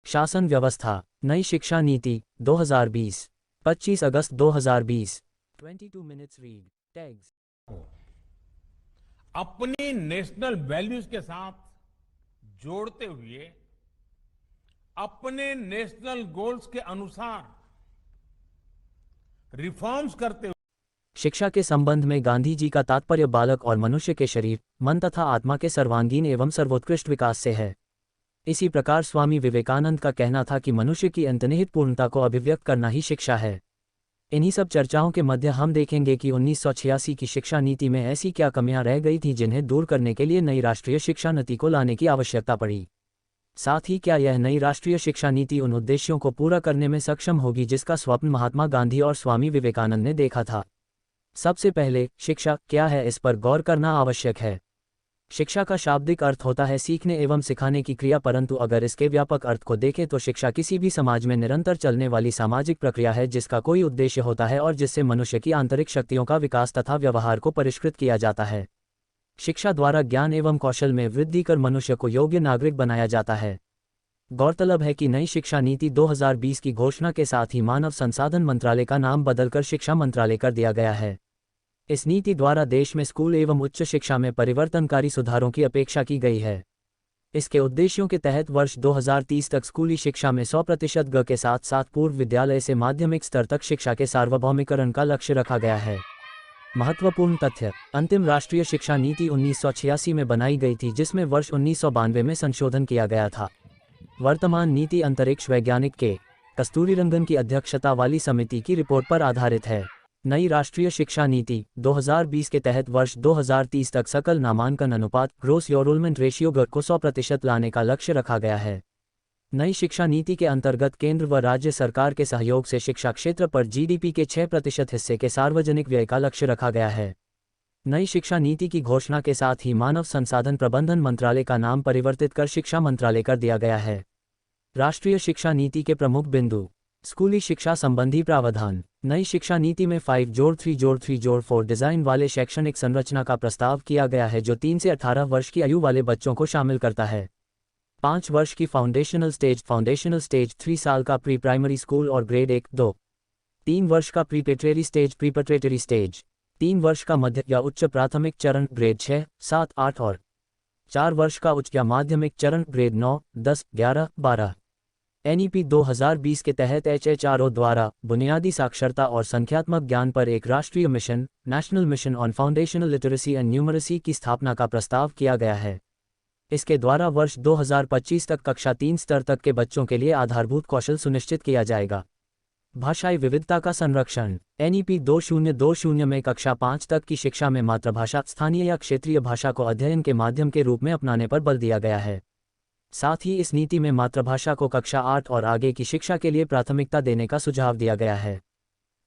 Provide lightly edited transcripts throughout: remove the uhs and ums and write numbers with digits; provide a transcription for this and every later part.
शासन व्यवस्था, नई शिक्षा नीति 2020, 25 अगस्त 2020। 22 मिनट्स रीड टैग्स। अपनी नेशनल वैल्यूज के साथ जोड़ते हुए अपने नेशनल गोल्स के अनुसार रिफॉर्म्स करते हुए शिक्षा के संबंध में गांधी जी का तात्पर्य बालक और मनुष्य के शरीर, मन तथा आत्मा के सर्वांगीण एवं सर्वोत्कृष्ट विकास से है। इसी प्रकार स्वामी विवेकानंद का कहना था कि मनुष्य की अंतर्निहित पूर्णता को अभिव्यक्त करना ही शिक्षा है। इन्हीं सब चर्चाओं के मध्य हम देखेंगे कि 1986 की शिक्षा नीति में ऐसी क्या कमियां रह गई थीं जिन्हें दूर करने के लिए नई राष्ट्रीय शिक्षा नीति को लाने की आवश्यकता पड़ी। साथ ही क्या यह नई राष्ट्रीय शिक्षा नीति उन उद्देश्यों को पूरा करने में सक्षम होगी जिसका स्वप्न महात्मा गांधी और स्वामी विवेकानंद ने देखा था। सबसे पहले शिक्षा क्या है, इस पर गौर करना आवश्यक है। शिक्षा का शाब्दिक अर्थ होता है सीखने एवं सिखाने की क्रिया, परंतु अगर इसके व्यापक अर्थ को देखें तो शिक्षा किसी भी समाज में निरंतर चलने वाली सामाजिक प्रक्रिया है जिसका कोई उद्देश्य होता है और जिससे मनुष्य की आंतरिक शक्तियों का विकास तथा व्यवहार को परिष्कृत किया जाता है। शिक्षा द्वारा ज्ञान एवं कौशल में वृद्धि कर मनुष्य को योग्य नागरिक बनाया जाता है। गौरतलब है कि नई शिक्षा नीति 2020 की घोषणा के साथ ही मानव संसाधन मंत्रालय का नाम बदलकर शिक्षा मंत्रालय कर दिया गया है। इस नीति द्वारा देश में स्कूल एवं उच्च शिक्षा में परिवर्तनकारी सुधारों की अपेक्षा की गई है। इसके उद्देश्यों के तहत वर्ष 2030 तक स्कूली शिक्षा में 100% ग के साथ साथ पूर्व विद्यालय से माध्यमिक स्तर तक शिक्षा के सार्वभौमिकरण का लक्ष्य रखा गया है। महत्वपूर्ण तथ्य, अंतिम राष्ट्रीय शिक्षा नीति 1986 में बनाई गई थी जिसमें वर्ष 1992 में संशोधन किया गया था। वर्तमान नीति अंतरिक्ष वैज्ञानिक के कस्तूरीरंगन की अध्यक्षता वाली समिति की रिपोर्ट पर आधारित है। नई राष्ट्रीय शिक्षा नीति 2020 के तहत वर्ष 2030 तक सकल नामांकन अनुपात ग्रोस एनरोलमेंट रेशियो को 100% लाने का लक्ष्य रखा गया है। नई शिक्षा नीति के अंतर्गत केंद्र व राज्य सरकार के सहयोग से शिक्षा क्षेत्र पर जीडीपी के 6% हिस्से के सार्वजनिक व्यय का लक्ष्य रखा गया है। नई शिक्षा नीति की घोषणा के साथ ही मानव संसाधन प्रबंधन मंत्रालय का नाम परिवर्तित कर शिक्षा मंत्रालय कर दिया गया है। राष्ट्रीय शिक्षा नीति के प्रमुख बिंदु, स्कूली शिक्षा संबंधी प्रावधान। नई शिक्षा नीति में 5+3+3+4 डिज़ाइन वाले शैक्षणिक संरचना का प्रस्ताव किया गया है जो 3 से 18 वर्ष की आयु वाले बच्चों को शामिल करता है। 5 वर्ष की फाउंडेशनल स्टेज, 3 साल का प्री प्राइमरी स्कूल और ग्रेड 1-2, 3 वर्ष का प्रीपेटरी स्टेज, 3 वर्ष का मध्य या उच्च प्राथमिक चरण ग्रेड 6, 7, 8 और 4 वर्ष का उच्च या माध्यमिक चरण ग्रेड 9, 10, 11, 12। एनईपी 2020 के तहत एचएचआरओ द्वारा बुनियादी साक्षरता और संख्यात्मक ज्ञान पर एक राष्ट्रीय mission, national mission on foundational literacy and numeracy की स्थापना का प्रस्ताव किया गया है। इसके द्वारा वर्ष 2025 तक कक्षा 3 स्तर तक के बच्चों के लिए आधारभूत कौशल सुनिश्चित किया जाएगा। भाषाई विविधता का संरक्षण। एनईपी 2020 में कक्षा 5 तक की शिक्षा में मातृभाषा, स्थानीय या क्षेत्रीय भाषा को अध्ययन के माध्यम के रूप में अपनाने पर बल दिया गया है। साथ ही इस नीति में मातृभाषा को कक्षा 8 और आगे की शिक्षा के लिए प्राथमिकता देने का सुझाव दिया गया है।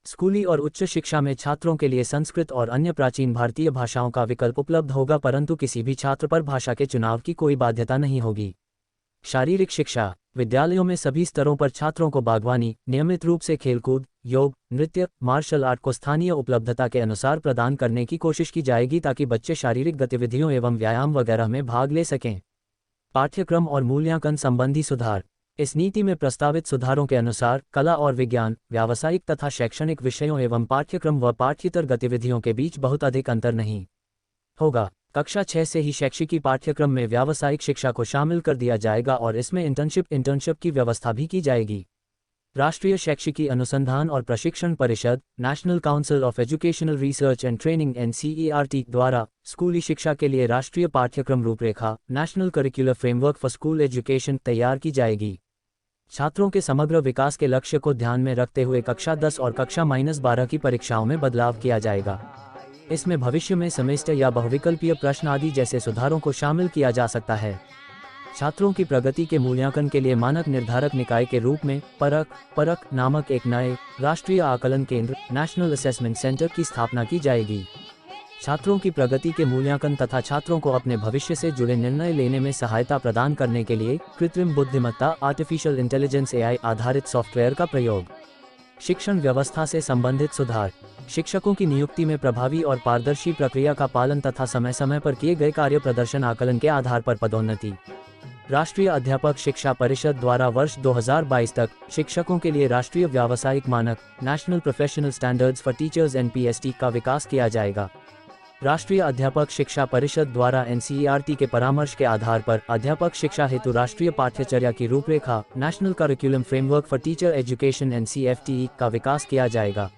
स्कूली और उच्च शिक्षा में छात्रों के लिए संस्कृत और अन्य प्राचीन भारतीय भाषाओं का विकल्प उपलब्ध होगा, परंतु किसी भी छात्र पर भाषा के चुनाव की कोई बाध्यता नहीं होगी। शारीरिक शिक्षा। विद्यालयों में सभी स्तरों पर छात्रों को बागवानी, नियमित रूप से खेलकूद, योग, नृत्य, मार्शल आर्ट को स्थानीय उपलब्धता के अनुसार प्रदान करने की कोशिश की जाएगी ताकि बच्चे शारीरिक गतिविधियों एवं व्यायाम वगैरह में भाग ले सकें। पाठ्यक्रम और मूल्यांकन संबंधी सुधार। इस नीति में प्रस्तावित सुधारों के अनुसार कला और विज्ञान, व्यावसायिक तथा शैक्षणिक विषयों एवं पाठ्यक्रम व पाठ्येतर गतिविधियों के बीच बहुत अधिक अंतर नहीं होगा। कक्षा 6 से ही शैक्षिकी पाठ्यक्रम में व्यावसायिक शिक्षा को शामिल कर दिया जाएगा और इसमें इंटर्नशिप की व्यवस्था भी की जाएगी। राष्ट्रीय शैक्षिकी अनुसंधान और प्रशिक्षण परिषद, national council of educational research and training NCERT द्वारा स्कूली शिक्षा के लिए राष्ट्रीय पाठ्यक्रम रूपरेखा, national curricular framework for school education तैयार की जाएगी। छात्रों के समग्र विकास के लक्ष्य को ध्यान में रखते हुए कक्षा 10 और कक्षा -12 की परीक्षाओं में बदलाव किया जाएगा। इसमें भविष्य में सेमेस्टर या बहुविकल्पीय प्रश्न आदि जैसे सुधारों को शामिल किया जा सकता है। छात्रों की प्रगति के मूल्यांकन के लिए मानक निर्धारक निकाय के रूप में परख नामक एक नए राष्ट्रीय आकलन केंद्र, नेशनल असेसमेंट सेंटर की स्थापना की जाएगी। छात्रों की प्रगति के मूल्यांकन तथा छात्रों को अपने भविष्य से जुड़े निर्णय लेने में सहायता प्रदान करने के लिए कृत्रिम बुद्धिमत्ता आर्टिफिशियल इंटेलिजेंस AI आधारित सॉफ्टवेयर का प्रयोग। शिक्षण व्यवस्था से संबंधित सुधार। शिक्षकों की नियुक्ति में प्रभावी और पारदर्शी प्रक्रिया का पालन तथा समय समय पर किए गए कार्य प्रदर्शन आकलन के आधार पर पदोन्नति। राष्ट्रीय अध्यापक शिक्षा परिषद द्वारा वर्ष 2022 तक शिक्षकों के लिए राष्ट्रीय व्यावसायिक मानक national professional standards for teachers (NPST) का विकास किया जाएगा। राष्ट्रीय अध्यापक शिक्षा परिषद द्वारा NCERT के परामर्श के आधार पर अध्यापक शिक्षा हेतु राष्ट्रीय पाठ्यचर्या की रूपरेखा national curriculum framework for teacher education (NCFTE) का विकास किया जाएगा।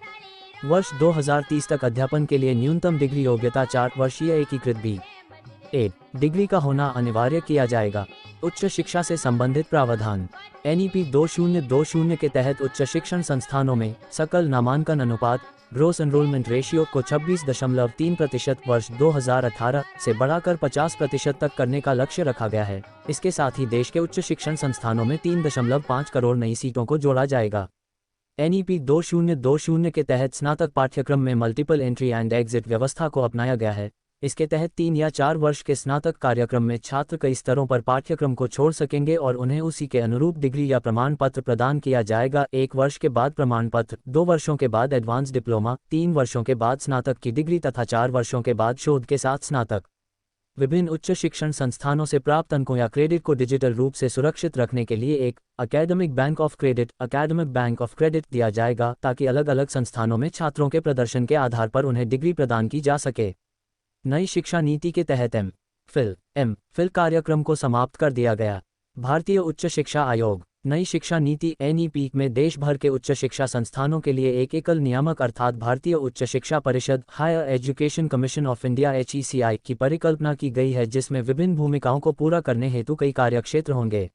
वर्ष 2030 तक अध्यापन के लिए न्यूनतम डिग्री योग्यता 4 वर्षीय एकीकृत B.Ed डिग्री का होना अनिवार्य किया जाएगा। उच्च शिक्षा से संबंधित प्रावधान NEP 2020 के तहत उच्च शिक्षण संस्थानों में सकल नामांकन अनुपात ग्रोस एनरोलमेंट रेशियो को 26.3% वर्ष 2018 से बढ़ाकर 50% तक करने का लक्ष्य रखा गया है। इसके साथ ही देश के उच्च शिक्षण संस्थानों में 3.5 करोड़ नई सीटों को जोड़ा जाएगा। NEP 2020 के तहत स्नातक पाठ्यक्रम में मल्टीपल एंट्री एंड एग्जिट व्यवस्था को अपनाया गया है। इसके तहत 3 या 4 वर्ष के स्नातक कार्यक्रम में छात्र कई स्तरों पर पाठ्यक्रम को छोड़ सकेंगे और उन्हें उसी के अनुरूप डिग्री या प्रमाण पत्र प्रदान किया जाएगा। 1 वर्ष के बाद प्रमाण पत्र, 2 वर्षों के बाद एडवांस डिप्लोमा, 3 वर्षों के बाद स्नातक की डिग्री तथा 4 वर्षों के बाद शोध के साथ स्नातक। विभिन्न उच्च शिक्षण संस्थानों से प्राप्त अंकों या क्रेडिट को डिजिटल रूप से सुरक्षित रखने के लिए एक एकेडमिक बैंक ऑफ क्रेडिट दिया जाएगा, ताकि अलग अलग संस्थानों में छात्रों के प्रदर्शन के आधार पर उन्हें डिग्री प्रदान की जा सके। नई शिक्षा नीति के तहत M.Phil कार्यक्रम को समाप्त कर दिया गया। भारतीय उच्च शिक्षा आयोग नई शिक्षा नीति NEP में देश भर के उच्च शिक्षा संस्थानों के लिए एक एकल नियामक अर्थात भारतीय उच्च शिक्षा परिषद higher education commission of India HECI की परिकल्पना की गई है, जिसमें विभिन्न भूमिकाओं को पूरा करने हेतु कई कार्यक्षेत्र होंगे।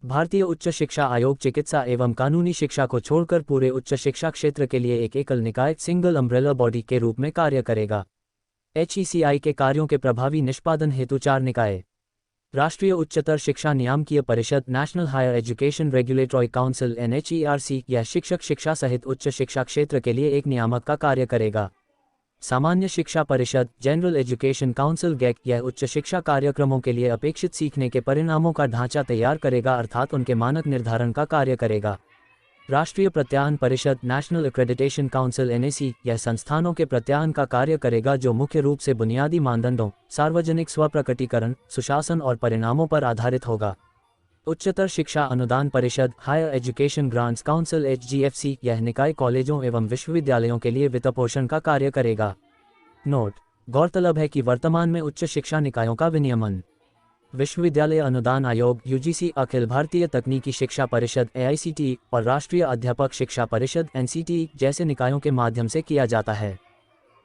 भारतीय उच्च शिक्षा आयोग चिकित्सा एवं कानूनी शिक्षा को छोड़कर पूरे उच्च शिक्षा क्षेत्र के लिए एक एकल निकाय सिंगल अम्ब्रेला बॉडी के रूप में कार्य करेगा। HECI के कार्यों के प्रभावी निष्पादन हेतु 4 निकाय राष्ट्रीय उच्चतर शिक्षा नियामकीय परिषद national higher education regulatory council NHERC यह शिक्षक शिक्षा सहित उच्च शिक्षा क्षेत्र के लिए एक नियामक का कार्य करेगा। सामान्य शिक्षा परिषद जनरल एजुकेशन काउंसिल GEC यह उच्च शिक्षा कार्यक्रमों के लिए अपेक्षित सीखने के परिणामों का ढांचा तैयार करेगा अर्थात उनके मानक निर्धारण का कार्य करेगा। राष्ट्रीय प्रत्यायन परिषद नेशनल एक्रेडिटेशन काउंसिल NAC यह संस्थानों के प्रत्यायन का कार्य करेगा, जो मुख्य रूप से बुनियादी मानदंडों, सार्वजनिक स्वप्रकटीकरण, सुशासन और परिणामों पर आधारित होगा। उच्चतर शिक्षा अनुदान परिषद higher education grants council HGFC यह निकाय कॉलेजों एवं विश्वविद्यालयों के लिए वित्तपोषण का कार्य करेगा। नोट: गौरतलब है कि वर्तमान में उच्च शिक्षा निकायों का विनियमन विश्वविद्यालय अनुदान आयोग UGC, अखिल भारतीय तकनीकी शिक्षा परिषद AICTE और राष्ट्रीय अध्यापक शिक्षा परिषद NCTE जैसे निकायों के माध्यम से किया जाता है।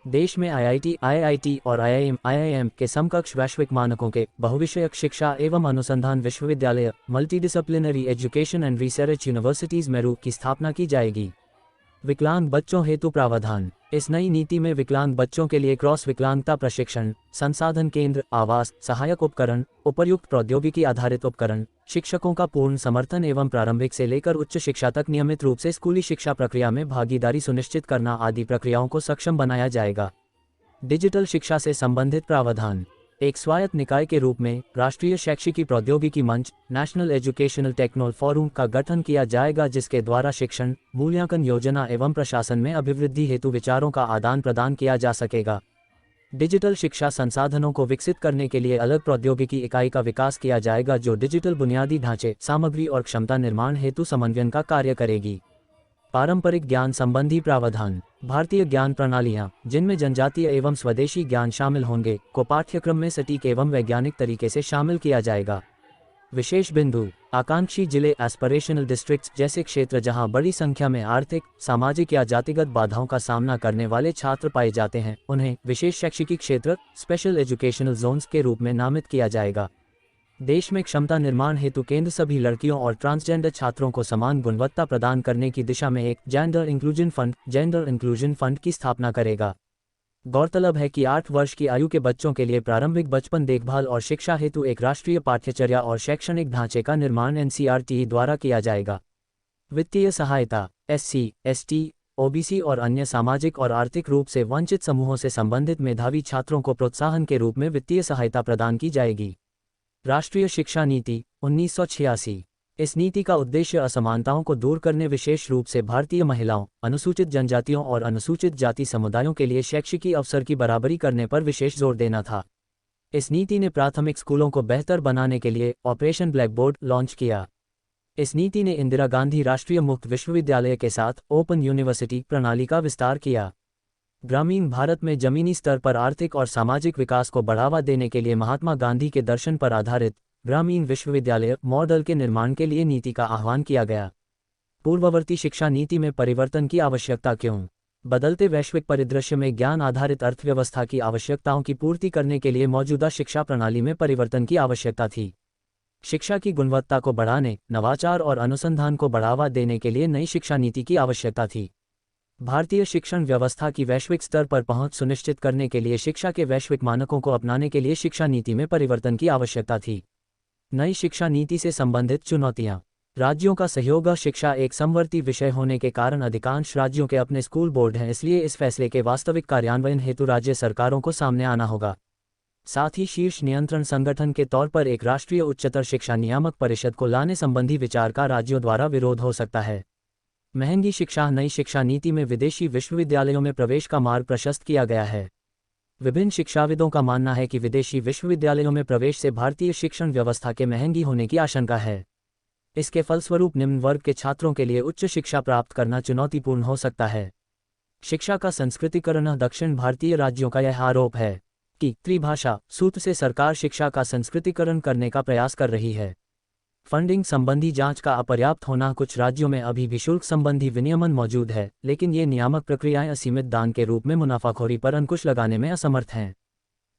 देश में IIT, IIT और IIM के समकक्ष वैश्विक मानकों के बहुविषयक शिक्षा एवं अनुसंधान विश्वविद्यालय multidisciplinary education and research universities MERU की स्थापना की जाएगी। विकलांग बच्चों हेतु प्रावधान इस नई नीति में विकलांग बच्चों के लिए क्रॉस विकलांगता प्रशिक्षण, संसाधन केंद्र, आवास, सहायक उपकरण, उपर्युक्त प्रौद्योगिकी आधारित उपकरण, शिक्षकों का पूर्ण समर्थन एवं प्रारंभिक से लेकर उच्च शिक्षा तक नियमित रूप से स्कूली शिक्षा प्रक्रिया में भागीदारी सुनिश्चित करना आदि प्रक्रियाओं को सक्षम बनाया जाएगा। डिजिटल शिक्षा से संबंधित प्रावधान एक स्वायत्त निकाय के रूप में राष्ट्रीय शैक्षिकी प्रौद्योगिकी मंच नेशनल एजुकेशनल टेक्नोल फोरम का गठन किया जाएगा, जिसके द्वारा शिक्षण, मूल्यांकन योजना एवं प्रशासन में अभिवृद्धि हेतु विचारों का आदान प्रदान किया जा सकेगा। डिजिटल शिक्षा संसाधनों को विकसित करने के लिए अलग प्रौद्योगिकी इकाई का विकास किया जाएगा, जो डिजिटल बुनियादी ढांचे, सामग्री और क्षमता निर्माण हेतु समन्वयन का कार्य करेगी। पारंपरिक ज्ञान संबंधी प्रावधान भारतीय ज्ञान प्रणालियाँ, जिनमें जनजातीय एवं स्वदेशी ज्ञान शामिल होंगे, को पाठ्यक्रम में सटीक एवं वैज्ञानिक तरीके से शामिल किया जाएगा। विशेष बिंदु आकांक्षी जिले एस्पिरेशनल डिस्ट्रिक्ट्स जैसे क्षेत्र जहां बड़ी संख्या में आर्थिक, सामाजिक या जातिगत बाधाओं का सामना करने वाले छात्र पाए जाते हैं, उन्हें विशेष शैक्षिकी क्षेत्र स्पेशल एजुकेशनल जोन्स के रूप में नामित किया जाएगा। देश में क्षमता निर्माण हेतु केंद्र सभी लड़कियों और ट्रांसजेंडर छात्रों को समान गुणवत्ता प्रदान करने की दिशा में एक जेंडर इंक्लूजन फंड की स्थापना करेगा। गौरतलब है कि 8 वर्ष की आयु के बच्चों के लिए प्रारंभिक बचपन देखभाल और शिक्षा हेतु एक राष्ट्रीय पाठ्यचर्या और शैक्षणिक ढांचे का निर्माण NCERT द्वारा किया जाएगा। वित्तीय सहायता SC, ST, OBC और अन्य सामाजिक और आर्थिक रूप से वंचित समूहों से संबंधित मेधावी छात्रों को प्रोत्साहन के रूप में वित्तीय सहायता प्रदान की जाएगी। राष्ट्रीय शिक्षा नीति 1986 इस नीति का उद्देश्य असमानताओं को दूर करने, विशेष रूप से भारतीय महिलाओं, अनुसूचित जनजातियों और अनुसूचित जाति समुदायों के लिए शैक्षिकी अवसर की बराबरी करने पर विशेष जोर देना था। इस नीति ने प्राथमिक स्कूलों को बेहतर बनाने के लिए ऑपरेशन ब्लैकबोर्ड लॉन्च किया। इस नीति ने इंदिरा गांधी राष्ट्रीय मुक्त विश्वविद्यालय के साथ ओपन यूनिवर्सिटी प्रणाली का विस्तार किया। ग्रामीण भारत में जमीनी स्तर पर आर्थिक और सामाजिक विकास को बढ़ावा देने के लिए महात्मा गांधी के दर्शन पर आधारित ग्रामीण विश्वविद्यालय मॉडल के निर्माण के लिए नीति का आह्वान किया गया। पूर्ववर्ती शिक्षा नीति में परिवर्तन की आवश्यकता क्यों? बदलते वैश्विक परिदृश्य में ज्ञान आधारित अर्थव्यवस्था की आवश्यकताओं की पूर्ति करने के लिए मौजूदा शिक्षा प्रणाली में परिवर्तन की आवश्यकता थी। शिक्षा की गुणवत्ता को बढ़ाने, नवाचार और अनुसंधान को बढ़ावा देने के लिए नई शिक्षा नीति की आवश्यकता थी। भारतीय शिक्षण व्यवस्था की वैश्विक स्तर पर पहुंच सुनिश्चित करने के लिए शिक्षा के वैश्विक मानकों को अपनाने के लिए शिक्षा नीति में परिवर्तन की आवश्यकता थी। नई शिक्षा नीति से संबंधित चुनौतियां। राज्यों का सहयोग। शिक्षा एक समवर्ती विषय होने के कारण अधिकांश राज्यों के अपने स्कूल बोर्ड हैं, इसलिए इस फैसले के वास्तविक कार्यान्वयन हेतु राज्य सरकारों को सामने आना होगा। साथ ही शीर्ष नियंत्रण संगठन के तौर पर एक राष्ट्रीय उच्चतर शिक्षा नियामक परिषद को लाने संबंधी विचार का राज्यों द्वारा विरोध हो सकता है। महंगी शिक्षा। नई शिक्षा नीति में विदेशी विश्वविद्यालयों में प्रवेश का मार्ग प्रशस्त किया गया है। विभिन्न शिक्षाविदों का मानना है कि विदेशी विश्वविद्यालयों में प्रवेश से भारतीय शिक्षण व्यवस्था के महंगी होने की आशंका है। इसके फलस्वरूप निम्न वर्ग के छात्रों के लिए उच्च शिक्षा प्राप्त करना चुनौतीपूर्ण हो सकता है। शिक्षा का संस्कृतिकरण। दक्षिण भारतीय राज्यों का यह आरोप है कि त्रिभाषा सूत्र से सरकार शिक्षा का संस्कृतिकरण करने का प्रयास कर रही है। फंडिंग संबंधी जांच का अपर्याप्त होना। कुछ राज्यों में अभी भी शुल्क संबंधी विनियमन मौजूद है, लेकिन ये नियामक प्रक्रियाएं असीमित दान के रूप में मुनाफाखोरी पर अंकुश लगाने में असमर्थ हैं।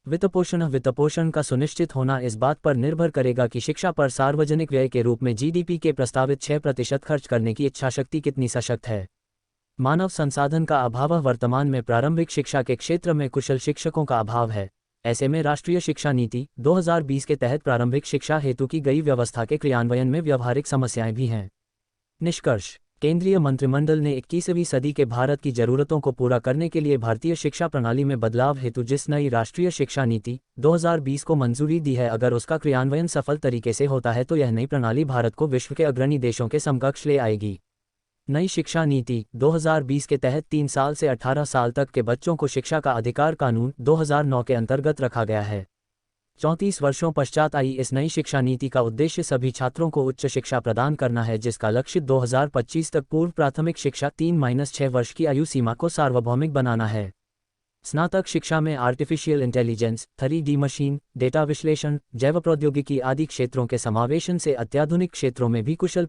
वित्तपोषण। वित्तपोषण का सुनिश्चित होना इस बात पर निर्भर करेगा कि शिक्षा पर सार्वजनिक व्यय के रूप में जीडीपी के प्रस्तावित 6% खर्च करने की इच्छाशक्ति कितनी सशक्त है। मानव संसाधन का अभाव। वर्तमान में प्रारंभिक शिक्षा के क्षेत्र में कुशल शिक्षकों का अभाव है। ऐसे में राष्ट्रीय शिक्षा नीति 2020 के तहत प्रारंभिक शिक्षा हेतु की गई व्यवस्था के क्रियान्वयन में व्यावहारिक समस्याएं भी हैं। निष्कर्ष। केंद्रीय मंत्रिमंडल ने 21वीं सदी के भारत की जरूरतों को पूरा करने के लिए भारतीय शिक्षा प्रणाली में बदलाव हेतु जिस नई राष्ट्रीय शिक्षा नीति 2020 को मंजूरी दी है, अगर उसका क्रियान्वयन सफल तरीके से होता है तो यह नई प्रणाली भारत को विश्व के अग्रणी देशों के समकक्ष ले आएगी। नई शिक्षा नीति 2020 के तहत 3 साल से 18 साल तक के बच्चों को शिक्षा का अधिकार कानून 2009 के अंतर्गत रखा गया है। 34 वर्षों पश्चात आई इस नई शिक्षा नीति का उद्देश्य सभी छात्रों को उच्च शिक्षा प्रदान करना है, जिसका लक्ष्य 2025 तक पूर्व प्राथमिक शिक्षा 3-6 वर्ष की आयु सीमा को सार्वभौमिक बनाना है। स्नातक शिक्षा में artificial intelligence, 3D machine, data विश्लेषण, जैव प्रौद्योगिकी आदि क्षेत्रों के समावेशन से अत्याधुनिक क्षेत्रों में भी कुशल